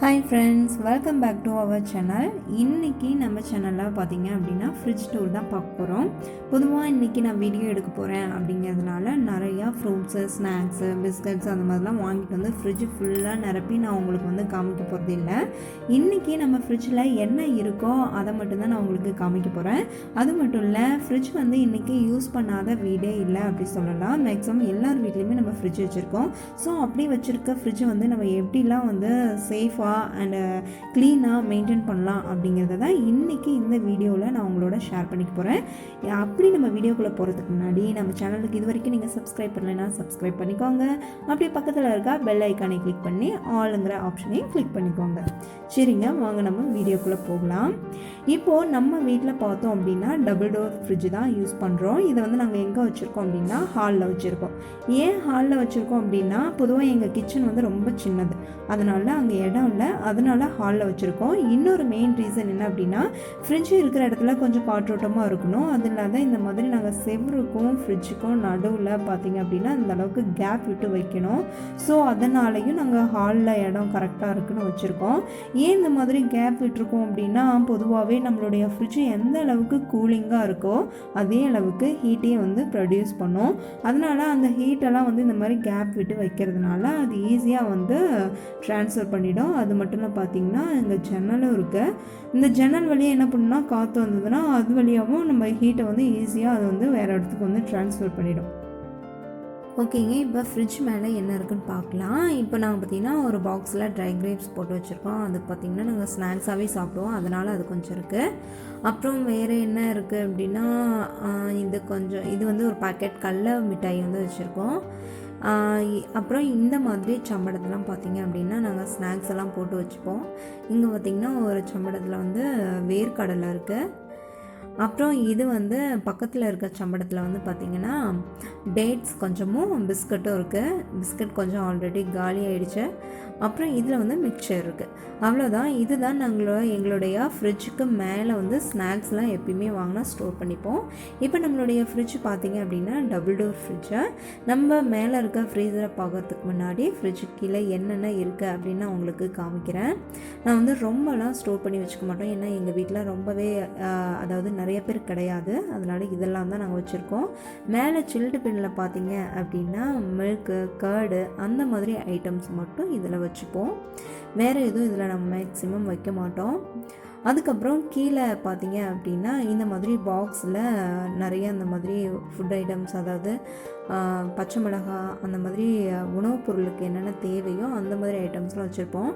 Hi friends, welcome back to our channel. இன்றைக்கி நம்ம சேனலில் பார்த்தீங்க அப்படின்னா ஃப்ரிட்ஜ் டூர் தான் பார்க்க போகிறோம். பொதுவாக இன்றைக்கி நான் வீடியோ எடுக்க போகிறேன் அப்படிங்கிறதுனால நிறையா ஃப்ரூட்ஸு, ஸ்நாக்ஸு, பிஸ்கட்ஸ் அந்த மாதிரிலாம் வாங்கிட்டு வந்து ஃப்ரிட்ஜ் ஃபுல்லாக நிரப்பி நான் உங்களுக்கு வந்து காமிக்க போகிறது இல்லை. இன்றைக்கி நம்ம ஃப்ரிட்ஜில் என்ன இருக்கோ அதை மட்டும்தான் நான் உங்களுக்கு காமிக்க போகிறேன். அது மட்டும் இல்லை, ஃப்ரிட்ஜ் வந்து இன்றைக்கி யூஸ் பண்ணாத வீடே இல்லை அப்படி சொல்லலாம். மேக்ஸிமம் எல்லார் வீட்லேயுமே நம்ம ஃப்ரிட்ஜ் வச்சுருக்கோம். ஸோ அப்படி வச்சுருக்க ஃப்ரிட்ஜ் வந்து நம்ம எப்படிலாம் வந்து சேஃபாக அண்ட் க்ளீனாக மெயின்டைன் பண்ணலாம் அப்படிங்கிறத தான் இன்றைக்கி இந்த வீடியோவில் நான் உங்களோட ஷேர் பண்ணிக்க போகிறேன். அப்படி நம்ம வீடியோக்குள்ளே போகிறதுக்கு முன்னாடி நம்ம சேனலுக்கு இது வரைக்கும் நீங்கள் சப்ஸ்கிரைப் பண்ணலைன்னா சப்ஸ்கிரைப் பண்ணிக்கோங்க. அப்படியே பக்கத்தில் இருக்க பெல் ஐக்கானை கிளிக் பண்ணி ஆளுங்கிற ஆப்ஷனையும் கிளிக் பண்ணிக்கோங்க. சரிங்க, வாங்க நம்ம வீடியோக்குள்ளே போகலாம். இப்போது நம்ம வீட்டில் பார்த்தோம் அப்படின்னா டபுள் டோர் ஃப்ரிட்ஜ் தான் யூஸ் பண்ணுறோம். இதை வந்து நாங்கள் எங்கே வச்சுருக்கோம் அப்படின்னா ஹாலில் வச்சுருக்கோம். ஏன் ஹாலில் வச்சுருக்கோம் அப்படின்னா, பொதுவாக எங்கள் கிச்சன் வந்து ரொம்ப சின்னது, அதனால அங்கே இடம் இல்லை, அதனால ஹாலில் வச்சுருக்கோம். இன்னொரு மெயின் ரீசன் என்ன அப்படின்னா, ஃப்ரிட்ஜ் இருக்கிற இடத்துல கொஞ்சம் காற்றோட்டமாக இருக்கணும். அது இல்லாத இந்த மாதிரி நாங்கள் செவருக்கும் ஃப்ரிட்ஜுக்கும் நடுவில் பார்த்திங்க அப்படின்னா இந்த அளவுக்கு கேப் விட்டு வைக்கணும். ஸோ அதனாலையும் நாங்கள் ஹாலில் இடம் கரெக்டாக இருக்குன்னு வச்சுருக்கோம். ஏன் இந்த மாதிரி கேப் விட்டுருக்கோம் அப்படின்னா, பொதுவாகவே நம்மளுடைய ஃப்ரிட்ஜ் எந்த அளவுக்கு கூலிங்காக இருக்கோ அதே அளவுக்கு ஹீட்டையும் வந்து ப்ரொடியூஸ் பண்ணும். அதனால் அந்த ஹீட்டெல்லாம் வந்து இந்த மாதிரி கேப் விட்டு வைக்கிறதுனால அது ஈஸியாக வந்து ட்ரான்ஸ்ஃபர் பண்ணிடும். அது மட்டும் இல்லை, பார்த்திங்கன்னா இங்கே ஜன்னலும் இருக்குது. இந்த ஜன்னல் வழியாக என்ன பண்ணுன்னா, காற்று வந்ததுன்னா அது வழியாகவும் நம்ம ஹீட்டை வந்து ஈஸியாக அது வந்து வேறு இடத்துக்கு வந்து ட்ரான்ஸ்ஃபர் பண்ணிடும். ஓகேங்க, இப்போ ஃப்ரிட்ஜ் மேலே என்ன இருக்குதுன்னு பார்க்கலாம். இப்போ நாங்கள் பார்த்திங்கன்னா ஒரு பாக்ஸில் ட்ரை கிரேப்ஸ் போட்டு வச்சுருக்கோம். அது பார்த்திங்கன்னா நாங்கள் ஸ்நாக்ஸாகவே சாப்பிடுவோம், அதனால் அது கொஞ்சம் இருக்குது. அப்புறம் வேறு என்ன இருக்குது அப்படின்னா, இது வந்து ஒரு பாக்கெட் கடல மிட்டாய் வந்து வச்சுருக்கோம். அப்புறம் இந்த மாதிரி சம்படத்தெலாம் பார்த்திங்க அப்படின்னா நாங்கள் ஸ்நாக்ஸ் எல்லாம் போட்டு வச்சுப்போம். இங்கே பார்த்திங்கன்னா ஒரு சம்படத்தில் வந்து வேர்க்கடலை இருக்குது. அப்புறம் இது வந்து பக்கத்தில் இருக்க சம்படத்தில் வந்து பார்த்திங்கன்னா டேட்ஸ் கொஞ்சமும் பிஸ்கட்டும் இருக்குது. பிஸ்கட் கொஞ்சம் ஆல்ரெடி காலி ஆகிடுச்சு. அப்புறம் இதில் வந்து மிக்சர் இருக்குது. அவ்வளோதான். இதுதான் எங்களுடைய ஃப்ரிட்ஜுக்கு மேலே வந்து ஸ்நாக்ஸ்லாம் எப்பயுமே வாங்கினா ஸ்டோர் பண்ணிப்போம். இப்போ நம்மளுடைய ஃப்ரிட்ஜ் பார்த்திங்க அப்படின்னா டபுள் டோர் ஃப்ரிட்ஜை நம்ம மேலே இருக்க ஃப்ரீசரை பார்க்கறதுக்கு முன்னாடி ஃப்ரிட்ஜு கீழே என்னென்ன இருக்குது அப்படின்னு நான் உங்களுக்கு காமிக்கிறேன். நான் வந்து ரொம்பலாம் ஸ்டோர் பண்ணி வச்சுக்க மாட்டோம், ஏன்னா எங்கள் வீட்டில் ரொம்பவே அதாவது நிறைய பேர் கிடையாது, அதனால் இதெல்லாம் தான் நாங்கள் வச்சுருக்கோம். மேலே சில்டு பின்னில் பார்த்திங்க அப்படின்னா மில்க்கு, கர்டு அந்த மாதிரி ஐட்டம்ஸ் மட்டும் இதில் வச்சுப்போம். வேறு எதுவும் இதில் நம்ம மேக்ஸிமம் வைக்க மாட்டோம். அதுக்கப்புறம் கீழே பார்த்திங்க அப்படின்னா இந்த மாதிரி பாக்ஸில் நிறைய அந்த மாதிரி ஃபுட் ஐட்டம்ஸ், அதாவது பச்சை மிளகாய், அந்த மாதிரி உணவுப் பொருளுக்கு என்னென்ன தேவையோ அந்த மாதிரி ஐட்டம்ஸ்லாம் வச்சுருப்போம்.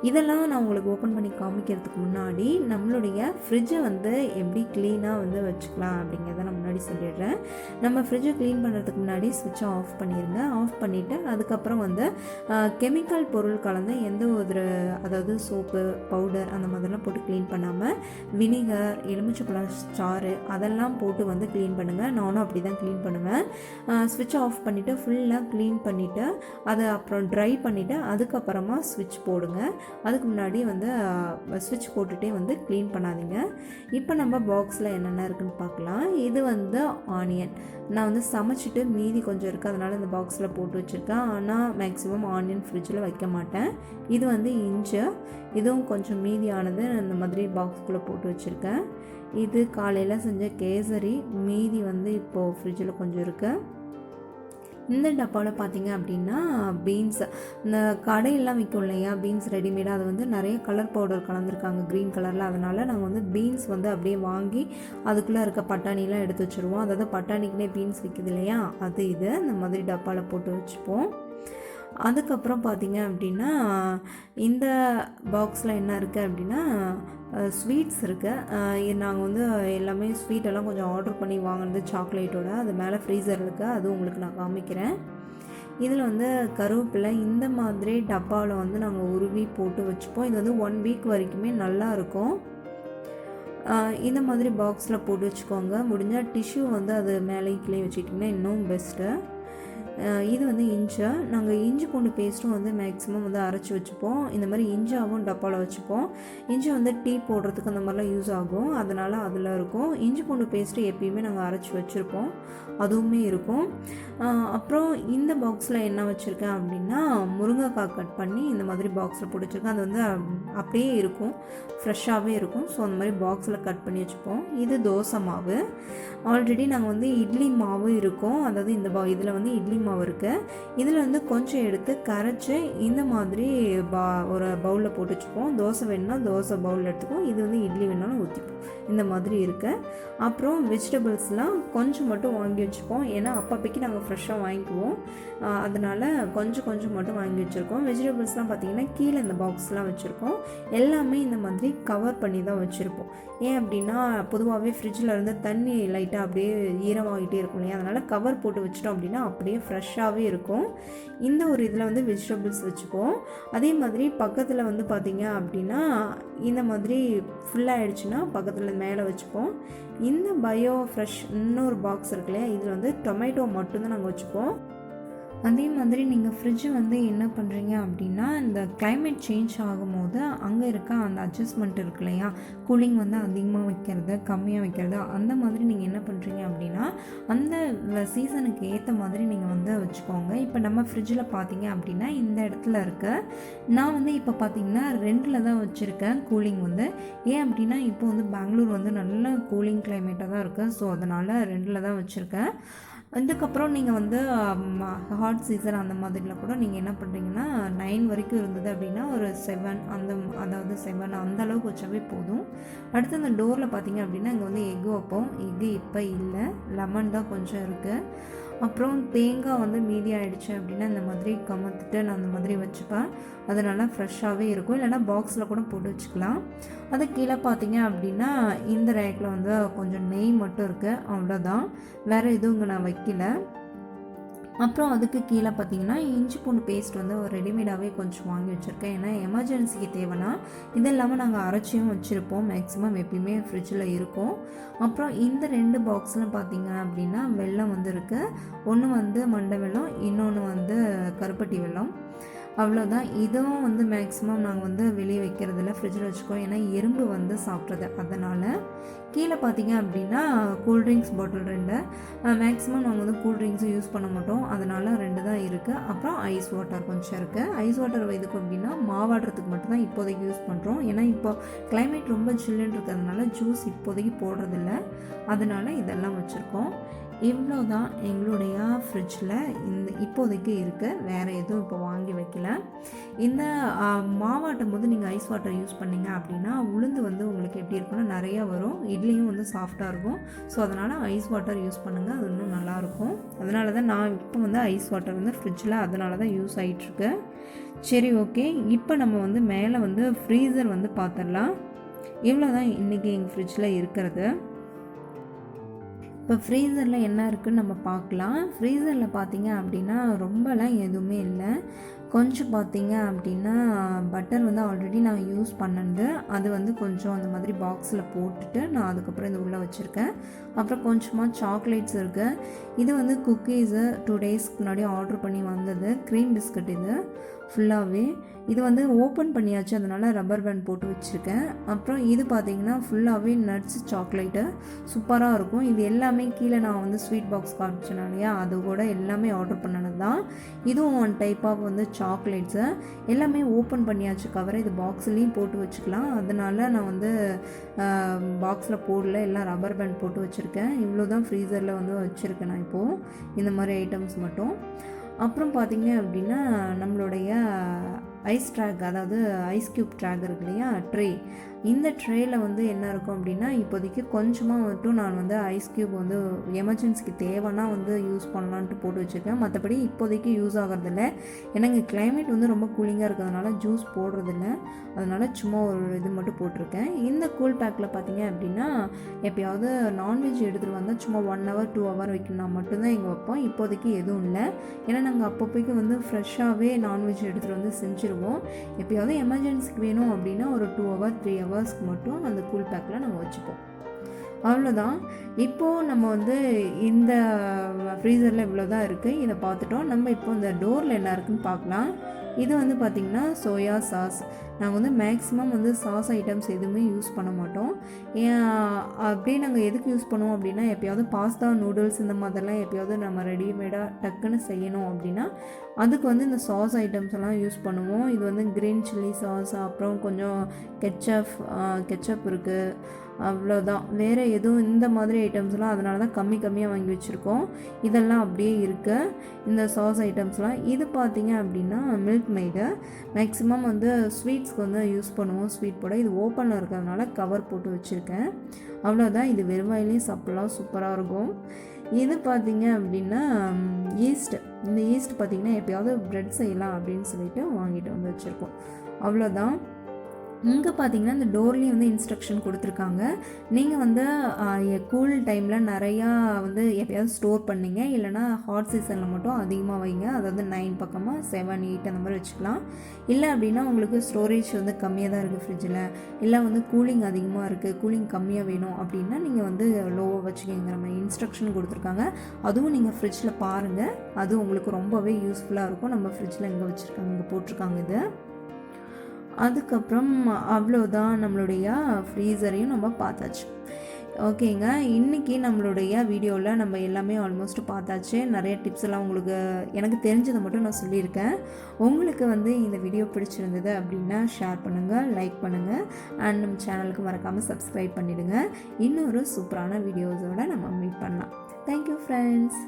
இதெல்லாம் நான் உங்களுக்கு ஓப்பன் பண்ணி காமிக்கிறதுக்கு முன்னாடி நம்மளுடைய ஃப்ரிட்ஜை வந்து எப்படி க்ளீனாக வந்து வச்சுக்கலாம் அப்படிங்கிறத நான் முன்னாடி சொல்லிடுறேன். நம்ம ஃப்ரிட்ஜை க்ளீன் பண்ணுறதுக்கு முன்னாடி ஸ்விட்சை ஆஃப் பண்ணிடுங்க. ஆஃப் பண்ணிவிட்டு அதுக்கப்புறம் வந்து கெமிக்கல் பொருள் கலந்து எந்த ஒரு, அதாவது சோப்பு, பவுடர் அந்த மாதிரிலாம் போட்டு க்ளீன் பண்ணாமல் வினிகர், எலுமிச்சைப்பழம் சாறு அதெல்லாம் போட்டு வந்து க்ளீன் பண்ணுங்கள். நானும் அப்படி தான் க்ளீன் பண்ணுவேன். ஸ்விட்ச் ஆஃப் பண்ணிவிட்டு ஃபுல்லாக க்ளீன் பண்ணிவிட்டு அதை அப்புறம் ட்ரை பண்ணிவிட்டு அதுக்கப்புறமா ஸ்விட்ச் போடுங்க. அதுக்கு முன்னாடி வந்து ஸ்விட்ச் போட்டுகிட்டே வந்து க்ளீன் பண்ணாதீங்க. இப்போ நம்ம பாக்ஸில் என்னென்ன இருக்குதுன்னு பார்க்கலாம். இது வந்து ஆனியன். நான் வந்து சமைச்சிட்டு மீதி கொஞ்சம் இருக்குது, அதனால் இந்த பாக்ஸில் போட்டு வச்சுருக்கேன். ஆனால் மேக்ஸிமம் ஆனியன் ஃப்ரிட்ஜில் வைக்க மாட்டேன். இது வந்து இஞ்சி, இதுவும் கொஞ்சம் மீதியானது இந்த மாதிரி பாக்ஸ்குள்ளே போட்டு வச்சுருக்கேன். இது காலையில் செஞ்ச கேசரி, மீதி வந்து இப்போது ஃப்ரிட்ஜில் கொஞ்சம் இருக்குது. இந்த டப்பாவில் பார்த்திங்க அப்படின்னா பீன்ஸ், இந்த கடையெல்லாம் விற்கும் இல்லையா பீன்ஸ் ரெடிமேடாக, அது வந்து நிறைய கலர் பவுடர் கலந்துருக்காங்க க்ரீன் கலரில். அதனால் நாங்கள் வந்து பீன்ஸ் வந்து அப்படியே வாங்கி அதுக்குள்ளே இருக்க பட்டாணிலாம் எடுத்து வச்சுருவோம். அதாவது பட்டாணிக்குனே பீன்ஸ் விற்கிது இல்லையா, அது இது இந்த மாதிரி டப்பாவில் போட்டு வச்சுப்போம். அதுக்கப்புறம் பார்த்திங்க அப்படின்னா இந்த பாக்ஸில் என்ன இருக்குது அப்படின்னா ஸ்வீட்ஸ் இருக்குது. நாங்கள் வந்து எல்லாமே ஸ்வீட்டெல்லாம் கொஞ்சம் ஆர்டர் பண்ணி வாங்கினது சாக்லேட்டோட, அது மேலே ஃப்ரீசர் இருக்குது, அதுவும் உங்களுக்கு நான் காமிக்கிறேன். இதில் வந்து கருவேப்பிலை இந்த மாதிரி டப்பாவில் வந்து நாங்கள் உருவி போட்டு வச்சுப்போம். இது வந்து 1 வீக் வரைக்குமே நல்லா இருக்கும். இந்த மாதிரி பாக்ஸில் போட்டு வச்சுக்கோங்க. முடிஞ்சால் டிஷ்யூ வந்து அது மேலே கீழே வச்சுக்கிட்டிங்கன்னா இன்னும் பெஸ்ட்டு. இது வந்து இஞ்சி. நாங்கள் இஞ்சி பூண்டு பேஸ்ட்டும் வந்து மேக்ஸிமம் வந்து அரைச்சி வச்சுப்போம். இந்த மாதிரி இஞ்சாவும் டப்பாவில் வச்சுப்போம். இஞ்சி வந்து டீ போடுறதுக்கு அந்த மாதிரிலாம் யூஸ் ஆகும், அதனால் அதில் இருக்கும். இஞ்சி பூண்டு பேஸ்ட்டு எப்பயுமே நாங்கள் அரைச்சி வச்சுருப்போம், அதுவுமே இருக்கும். அப்புறம் இந்த பாக்ஸில் என்ன வச்சுருக்கேன் அப்படின்னா முருங்கைக்காய் கட் பண்ணி இந்த மாதிரி பாக்ஸில் போட்டு வச்சுருக்கேன். அது வந்து அப்படியே இருக்கும், ஃப்ரெஷ்ஷாகவே இருக்கும். ஸோ அந்த மாதிரி பாக்ஸில் கட் பண்ணி வச்சுப்போம். இது தோசை மாவு. ஆல்ரெடி நாங்கள் வந்து இட்லி மாவு இருக்கும், அதாவது இந்த இதில் வந்து இட்லி மாவு இருக்குது. இதில் வந்து கொஞ்சம் எடுத்து கரைச்சி இந்த மாதிரி ஒரு பவுலில் போட்டு வச்சுப்போம். தோசை வேணுன்னா தோசை பவுலில் எடுத்துப்போம், இது வந்து இட்லி வேணாலும் ஊற்றிப்போம். இந்த மாதிரி இருக்குது. அப்புறம் வெஜிடபிள்ஸ்லாம் கொஞ்சம் மட்டும் வாங்கி வச்சுப்போம், ஏன்னா அப்பப்போக்கி நாங்கள் ஃப்ரெஷ்ஷாக வாங்கிக்குவோம், அதனால் கொஞ்சம் மட்டும் வாங்கி வச்சுருக்கோம். வெஜிடபிள்ஸ்லாம் பார்த்திங்கன்னா கீழே இந்த பாக்ஸ்லாம் வச்சுருக்கோம். எல்லாமே இந்த மாதிரி கவர் பண்ணி தான் வச்சுருப்போம். ஏன் அப்படின்னா பொதுவாகவே ஃப்ரிட்ஜில் இருந்து தண்ணி லைட்டாக அப்படியே ஈரமாகிட்டே இருக்கும் இல்லையா, அதனால் கவர் போட்டு வச்சிட்டோம் அப்படின்னா அப்படியே ஃப்ரெஷ்ஷாகவே இருக்கும். இந்த ஒரு இதில் வந்து வெஜிடபிள்ஸ் வச்சுப்போம். அதே மாதிரி பக்கத்தில் வந்து பார்த்திங்க அப்படின்னா இந்த மாதிரி ஃபுல்லாகிடுச்சுன்னா பக்கத்தில் மேலே வச்சுப்போம். இந்த பயோ ஃப்ரெஷ் இன்னொரு பாக்ஸ் இருக்கு இல்லையா, இதில் வந்து டொமேட்டோ மட்டும்தான் நாங்கள் வச்சுப்போம். அதே மாதிரி நீங்கள் ஃப்ரிட்ஜு வந்து என்ன பண்ணுறீங்க அப்படின்னா இந்த கிளைமேட் சேஞ்ச் ஆகும்போது அங்கே இருக்க அந்த அட்ஜஸ்ட்மெண்ட் இருக்கு இல்லையா, கூலிங் வந்து அதிகமாக வைக்கிறது கம்மியாக வைக்கிறது, அந்த மாதிரி நீங்கள் என்ன பண்ணுறீங்க அப்படின்னா அந்த சீசனுக்கு ஏற்ற மாதிரி நீங்கள் வந்து வச்சுக்கோங்க. இப்போ நம்ம ஃப்ரிட்ஜில் பார்த்தீங்க அப்படின்னா இந்த இடத்துல இருக்க நான் வந்து இப்போ பார்த்தீங்கன்னா 2 தான் வச்சுருக்கேன் கூலிங் வந்து. ஏன் அப்படின்னா இப்போ வந்து பெங்களூர் வந்து நல்ல கூலிங் கிளைமேட்டாக தான் இருக்குது, ஸோ அதனால் 2 தான் வச்சுருக்கேன். அதுக்கப்புறம் நீங்கள் வந்து ஹாட் சீசன் அந்த மாதிரிலாம் கூட நீங்கள் என்ன பண்ணுறீங்கன்னா 9 வரைக்கும் இருந்தது அப்படின்னா ஒரு 7 அதாவது 7 அந்த அளவுக்கு வச்சாவே போதும். அடுத்து அந்த டோரில் பார்த்தீங்க அப்படின்னா இங்கே வந்து எக்கு வைப்போம். எக்கு இப்போ இல்லை, லெமன் தான் கொஞ்சம் இருக்குது. அப்புறம் தேங்காய் வந்து மீதி ஆகிடுச்சு அப்படின்னா இந்த மாதிரி கமத்துட்டு நான் அந்த மாதிரி வச்சுப்பேன், அது நல்லா ஃப்ரெஷ்ஷாகவே இருக்கும். இல்லைனா பாக்ஸில் கூட போட்டு வச்சுக்கலாம். அது கீழே பார்த்தீங்க அப்படின்னா இந்த ரேக்கில் வந்து கொஞ்சம் நெய் மட்டும் இருக்குது, அவ்வளோதான், வேறு எதுவும் இங்கே நான் வைக்கல. அப்புறம் அதுக்கு கீழே பார்த்தீங்கன்னா இஞ்சி பூண்டு பேஸ்ட் வந்து ஒரு ரெடிமேடாகவே கொஞ்சம் வாங்கி வச்சுருக்கேன், ஏன்னா எமர்ஜென்சிக்கு தேவைன்னா. இது இல்லாமல் நாங்கள் அரைச்சியும் வச்சுருப்போம், மேக்ஸிமம் எப்பயுமே ஃப்ரிட்ஜில் இருக்கும். அப்புறம் இந்த 2 பாக்ஸில் பார்த்தீங்க அப்படின்னா வெல்லம் வந்து இருக்குது. ஒன்று வந்து மண்டை வெல்லம், இன்னொன்று வந்து கருப்பட்டி வெல்லம், அவ்வளோதான். இதுவும் வந்து மேக்ஸிமம் நாங்கள் வந்து வெளியே வைக்கிறதில்ல, ஃப்ரிட்ஜில் வச்சுக்கோம், ஏன்னா எறும்பு வந்து சாப்பிட்றது. அதனால் கீழே பார்த்தீங்க அப்படின்னா கூல்ட்ரிங்க்ஸ் பாட்டில் 2, மேக்ஸிமம் நாங்கள் வந்து கூல்ட்ரிங்க்ஸும் யூஸ் பண்ண மாட்டோம், அதனால் 2 தான் இருக்குது. அப்புறம் ஐஸ் வாட்டர் கொஞ்சம் இருக்குது. ஐஸ் வாட்டர் எதுக்கு அப்படின்னா மாவாடுறதுக்கு மட்டும்தான் இப்போதைக்கு யூஸ் பண்ணுறோம், ஏன்னா இப்போ கிளைமேட் ரொம்ப சில்லுன்னு இருக்கிறதுனால ஜூஸ் இப்போதைக்கு போடுறதில்ல, அதனால் இதெல்லாம் வச்சுருக்கோம். இவ்வளோ தான் எங்களுடைய ஃப்ரிட்ஜில் இப்போதைக்கு இருக்குது, வேறு எதுவும் இப்போ வாங்கி வைக்கல. இந்த மாவாட்டும் போது நீங்கள் ஐஸ் வாட்டர் யூஸ் பண்ணிங்க அப்படின்னா உளுந்து வந்து உங்களுக்கு எப்படி இருக்குன்னா நிறையா வரும், இட்லியும் வந்து சாஃப்டாக இருக்கும். ஸோ அதனால் ஐஸ் வாட்டர் யூஸ் பண்ணுங்கள், அது இன்னும் நல்லாயிருக்கும். அதனால தான் நான் இப்போ வந்து ஐஸ் வாட்டர் வந்து ஃப்ரிட்ஜில் அதனால தான் யூஸ் ஆகிட்டுருக்கு. சரி, ஓகே. இப்போ நம்ம வந்து மேலே வந்து ஃப்ரீசர் வந்து பார்த்துடலாம். இவ்வளோ தான் இன்றைக்கி எங்கள் ஃப்ரிட்ஜில் இருக்கிறது. இப்போ ஃப்ரீசரில் என்ன இருக்குதுன்னு நம்ம பார்க்கலாம். ஃப்ரீசரில் பார்த்தீங்க அப்படின்னா ரொம்பலாம் எதுவுமே இல்லை. கொஞ்சம் பார்த்தீங்க அப்படின்னா பட்டர் வந்து ஆல்ரெடி நான் யூஸ் பண்ணது, அது வந்து கொஞ்சம் அந்த மாதிரி பாக்ஸில் போட்டுட்டு நான் அதுக்கப்புறம் இது உள்ளே வச்சுருக்கேன். அப்புறம் கொஞ்சமாக சாக்லேட்ஸ் இருக்குது. இது வந்து குக்கீஸு 2 டேஸ்க்கு முன்னாடி ஆர்டர் பண்ணி வந்தது, க்ரீம் பிஸ்கட். இது ஃபுல்லாகவே இது வந்து ஓப்பன் பண்ணியாச்சு, அதனால் ரப்பர் பேண்ட் போட்டு வச்சுருக்கேன். அப்புறம் இது பார்த்திங்கன்னா ஃபுல்லாகவே நட்ஸ் சாக்லேட்டு சூப்பராக இருக்கும். இது எல்லாமே கீழே நான் வந்து ஸ்வீட் பாக்ஸ் காமிச்சேன் இல்லையா, அது கூட எல்லாமே ஆர்டர் பண்ணது தான். இதுவும் 1 டைப் ஆஃப் வந்து சாக்லேட்ஸு எல்லாமே ஓப்பன் பண்ணியாச்சு கவரை. இது பாக்ஸ்லேயும் போட்டு வச்சுக்கலாம், அதனால் நான் வந்து பாக்ஸில் போடல, எல்லாம் ரப்பர் பேண்ட் போட்டு வச்சுருக்கேன். இவ்வளோ தான் ஃப்ரீசரில் வந்து வச்சுருக்கேன் நான் இப்போது, இந்த மாதிரி ஐட்டம்ஸ் மட்டும். அப்புறம் பார்த்திங்க அப்படின்னா நம்மளுடைய ஐஸ் ட்ராக், அதாவது ஐஸ் க்யூப் ட்ராக் இருக்கு இல்லையா, ட்ரே. இந்த ட்ரேயில் வந்து என்ன இருக்கும் அப்படின்னா இப்போதைக்கு கொஞ்சமாக மட்டும் நான் வந்து ஐஸ் க்யூப் வந்து எமர்ஜென்சிக்கு தேவைன்னா வந்து யூஸ் பண்ணலான்ட்டு போட்டு வச்சுருக்கேன். மற்றபடி இப்போதைக்கு யூஸ் ஆகிறதில்ல, ஏன்னா இங்கே கிளைமேட் வந்து ரொம்ப கூலிங்காக இருக்கிறதுனால ஜூஸ் போடுறதில்ல, அதனால் சும்மா ஒரு இது மட்டும் போட்டிருக்கேன். இந்த கூல் பேக்கில் பார்த்தீங்க அப்படின்னா எப்போயாவது நான்வெஜ் எடுத்துகிட்டு வந்தால் சும்மா 1 hour 2 hour வைக்கணும்னா மட்டும்தான் இங்கே வைப்போம். இப்போதைக்கு எதுவும் இல்லை, ஏன்னா நாங்கள் அப்போதைக்கு வந்து ஃப்ரெஷ்ஷாகவே நான்வெஜ் எடுத்துகிட்டு வந்து செஞ்சுருவோம். எப்போயாவது எமர்ஜென்சிக்கு வேணும் அப்படின்னா ஒரு 2 hour 3 hours மட்டும் அந்த கூல் பேக்கில் நம்ம வச்சுப்போம். அவ்வளோதான். இப்போது நம்ம வந்து இந்த ஃப்ரீசரில் இவ்வளோ தான் இருக்குது. இதை பார்த்துட்டோம். நம்ம இப்போ இந்த டோரில் என்ன இருக்குதுன்னு பார்க்கலாம். இது வந்து பார்த்திங்கன்னா சோயா சாஸ். நாங்கள் வந்து மேக்ஸிமம் வந்து சாஸ் ஐட்டம்ஸ் எதுவுமே யூஸ் பண்ண மாட்டோம். ஏன் அப்படியே நாங்கள் எதுக்கு யூஸ் பண்ணுவோம் அப்படின்னா, எப்போயாவது பாஸ்தா நூடுல்ஸ் இந்த மாதிரிலாம் எப்போயாவது நம்ம ரெடிமேடாக டக்குன்னு செய்யணும் அப்படின்னா அதுக்கு வந்து இந்த சாஸ் ஐட்டம்ஸ் எல்லாம் யூஸ் பண்ணுவோம். இது வந்து க்ரீன் சில்லி சாஸ், அப்புறம் கொஞ்சம் கெச்சப் இருக்குது. அவ்வளோதான். வேறு எதுவும் இந்த மாதிரி ஐட்டம்ஸ்லாம் அதனால தான் கம்மியாக வாங்கி வச்சுருக்கோம். இதெல்லாம் அப்படியே இருக்குது இந்த சாஸ் ஐட்டம்ஸ்லாம். இது பார்த்திங்க அப்படின்னா மில்க் மெய்டு. மேக்ஸிமம் வந்து ஸ்வீட்ஸ்க்கு வந்து யூஸ் பண்ணுவோம். ஸ்வீட் போட இது ஓப்பனில் இருக்கிறதுனால கவர் போட்டு வச்சுருக்கேன். அவ்வளோதான். இது வெறும் வாயிலையும் சாப்பிட்லாம், சூப்பராக இருக்கும். இது பார்த்திங்க அப்படின்னா ஈஸ்ட். இந்த ஈஸ்ட் பார்த்திங்கன்னா எப்போயாவது ப்ரெட் செய்யலாம் அப்படின்னு சொல்லிட்டு வாங்கிட்டு வந்து வச்சுருக்கோம். அவ்வளோதான். இங்கே பார்த்தீங்கன்னா இந்த டோர்லேயும் வந்து இன்ஸ்ட்ரக்ஷன் கொடுத்துருக்காங்க. நீங்கள் வந்து கூல் டைமில் நிறையா வந்து எப்போயாவது ஸ்டோர் பண்ணிங்க, இல்லைனா ஹாட் சீசனில் மட்டும் அதிகமாக வைங்க. அதாவது 9 பக்கமாக 7, 8 அந்த மாதிரி வச்சுக்கலாம். இல்லை அப்படின்னா உங்களுக்கு ஸ்டோரேஜ் வந்து கம்மியாக தான் இருக்குது ஃப்ரிட்ஜில், இல்லை வந்து கூலிங் அதிகமாக இருக்குது, கூலிங் கம்மியாக வேணும் அப்படின்னா நீங்கள் வந்து லோவாக வச்சுக்கிங்கிற மாதிரி இன்ஸ்ட்ரக்ஷன் கொடுத்துருக்காங்க. அதுவும் நீங்கள் ஃப்ரிட்ஜில் பாருங்கள், அது உங்களுக்கு ரொம்பவே யூஸ்ஃபுல்லாக இருக்கும். நம்ம ஃப்ரிட்ஜில் எங்கே வச்சுருக்காங்க, இங்கே போட்டிருக்காங்க இது. அதுக்கப்புறம் அவ்வளோதான், நம்மளுடைய ஃப்ரீசரையும் நம்ம பார்த்தாச்சு. ஓகேங்க, இன்றைக்கி நம்மளுடைய வீடியோவில் நம்ம எல்லாமே ஆல்மோஸ்ட் பார்த்தாச்சு. நிறைய டிப்ஸ் எல்லாம் உங்களுக்கு எனக்கு தெரிஞ்சதை மட்டும் நான் சொல்லியிருக்கேன். உங்களுக்கு வந்து இந்த வீடியோ பிடிச்சிருந்தது அப்படின்னா ஷேர் பண்ணுங்கள், லைக் பண்ணுங்கள், அண்ட் நம்ம சேனலுக்கு மறக்காமல் சப்ஸ்கிரைப் பண்ணிவிடுங்க. இன்னொரு சூப்பரான வீடியோஸோடு நம்ம மீட் பண்ணலாம். Thank you friends.